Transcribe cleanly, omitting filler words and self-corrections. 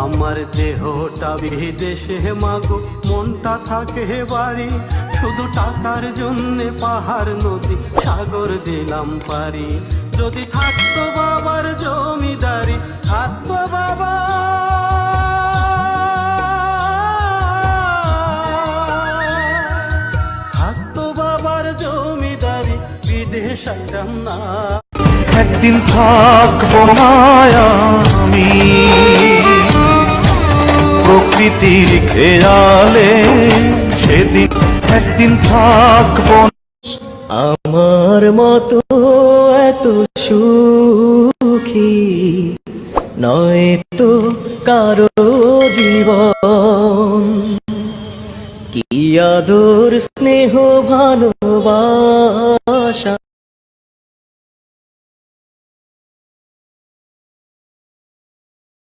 আমার দেহটা বিদেশে মাগো, মনটা থাকে বাড়ি। শুধু টাকার জন্যে পাহাড় নদী সাগর দিলাম পারি। যদি থাকতো বাবার জমিদারি, থাকতো বাবা, থাকতো বাবার জমিদারি, বিদেশ আইতাম না। একদিন থাকবো না আমি প্রকৃতির খেয়ালে, সেদিন একদিন থাকবো। আমার মতো এত সুখী নয় তো কারো জীবন। কি আদর স্নেহ ভালোবাসা